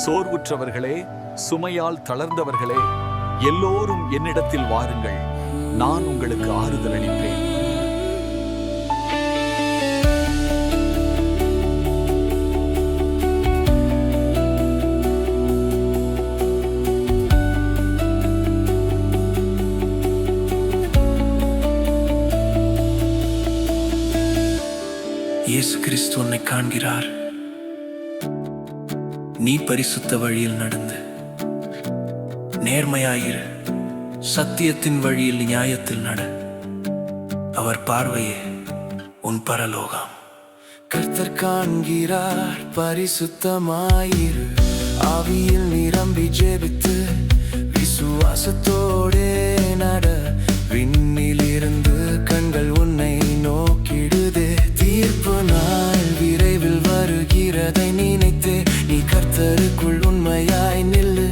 சோர்வுற்றவர்களே, சுமையால் தளர்ந்தவர்களே, எல்லோரும் என்னிடத்தில் வாருங்கள், நான் உங்களுக்கு ஆறுதல் அளிப்பேன். இயேசு கிறிஸ்து உன்னை காண்கிறார். நீ பரிசுத்த வழியில் நடந்து நேர்மையாயிரு, சத்தியத்தின் வழியில் நியாயத்தில் நட. அவர் பார்வையே உன் பரலோகம். கர்த்தர் காண்கிறார், பரிசுத்தமாயிரு, ஆவியில் நிரம்பி ஜெபித்து விசுவாசத்தோடே நட. விண்ணில் இருந்து கண்கள் உன்னை நோக்கிடுதே. தீர்ப்பு நாள் விரைவில் வருகிறதை நினைத்தே நீ கர்த்தருக்குள் உண்மையாய் நில்லு.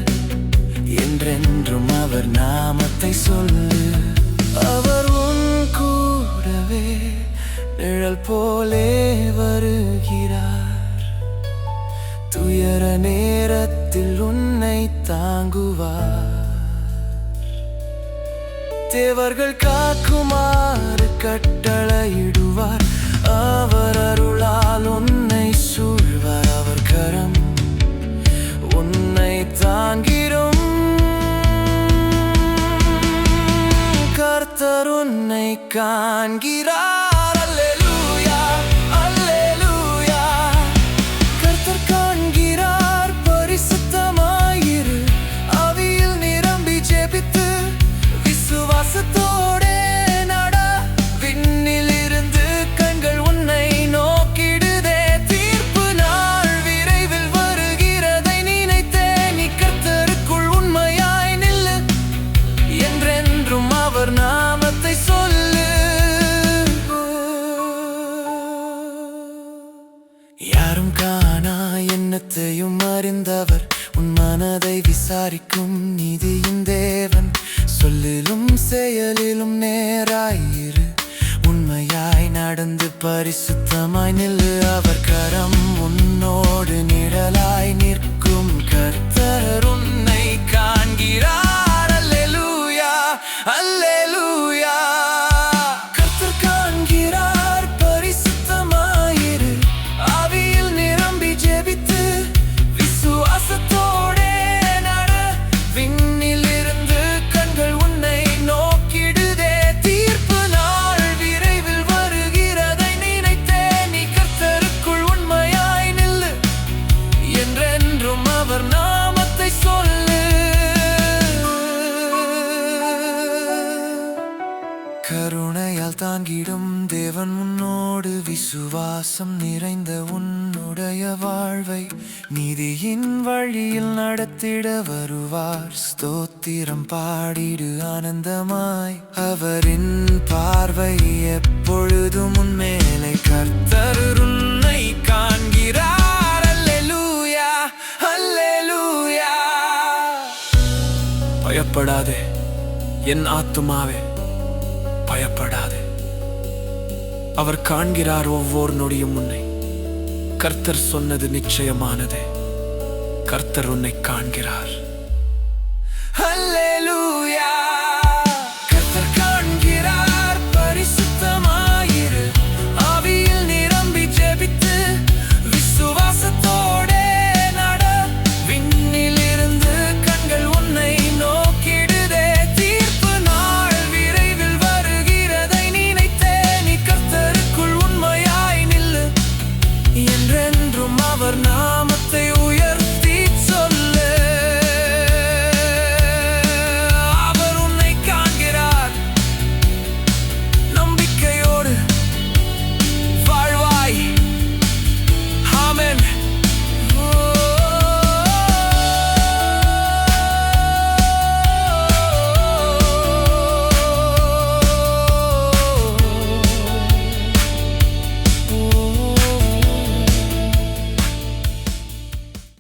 என்றென்றும் அவர் நாமத்தை சொல்லு. அவர் உன் கூடவே நிழல் போலே வருகிறார். துயர நேரத்தில் உன்னை தாங்குவார். தேவர்கள் காக்குமாறு கட்டளையிடுவார். அவர் அருளால் உன்னை சூழ்வார். அவர் கரம் உன்னை தாங்கிடும். கர்த்தர் உன்னை காண்கிறார். அல்லேலூயா, அல்லேலூயா. கர்த்தர் காண்கிறார், பரிசுத்தமாயிரு, ஆவியில் நிரம்பி ஜெபித்து விசுவாசத்தோடே நட. விண்ணில் இருந்து கண்கள் உன்னை நோக்கிடுதே. தீர்ப்பு நாள் விரைவில் வருகிறதை நினைத்தே நீ கர்த்தருக்குள் உண்மையாய் நில்லு. என்றென்றும் அவர் நாமத்தை சொல்லு. யாரும் காணா எண்ணத்தையும் அறிந்தவர், உன் மனதை விசாரிக்கும் நீதியின் தேவன். சொல்லிலும் செயலிலும் நேராயிரு, உண்மையாய் நடந்து பரிசுத்தமாய் நில்லு. அவர் கரம் உன்னோடு நிழலாய் நிற்கும். கர்த்தர் உன்னை காண்கிறார். அல்லேலூயா, அல்லேலூயா. கர்த்தர் காண்கிறார், பரிசுத்தமாயிரு, ஆவியில் நிரம்பி ஜெபித்து விசுவாசத்தோடே நட. விண்ணில் இருந்து கண்கள் உன்னை நோக்கிடுதே. தீர்ப்பு நாள் விரைவில் வருகிறதை நினைத்தே நீ கர்த்தருக்குள் உண்மையாய் நில்லு. என்றென்றும் அவர் நாமத்தை சொல்லு. கருணையால் தாங்கிடும் தேவன் உன்னோடு. விசுவாசம் நிறைந்த உன்னுடைய வாழ்வை நீதியின் வழியில் நடத்திட வருவார். ஸ்தோத்திரம் பாடிடு ஆனந்தமாய். அவரின் பார்வை எப்பொழுதும் உன் மேலே. கர்த்தர் உன்னை காண்கிறார். அல்லேலூயா, அல்லேலூயா. பயப்படாதே என் ஆத்துமாவே, பயப்படாதே. அவர் காண்கிறார் ஒவ்வொரு நொடியும் உன்னை. கர்த்தர் சொன்னது நிச்சயமானதே. கர்த்தர் உன்னை காண்கிறார்.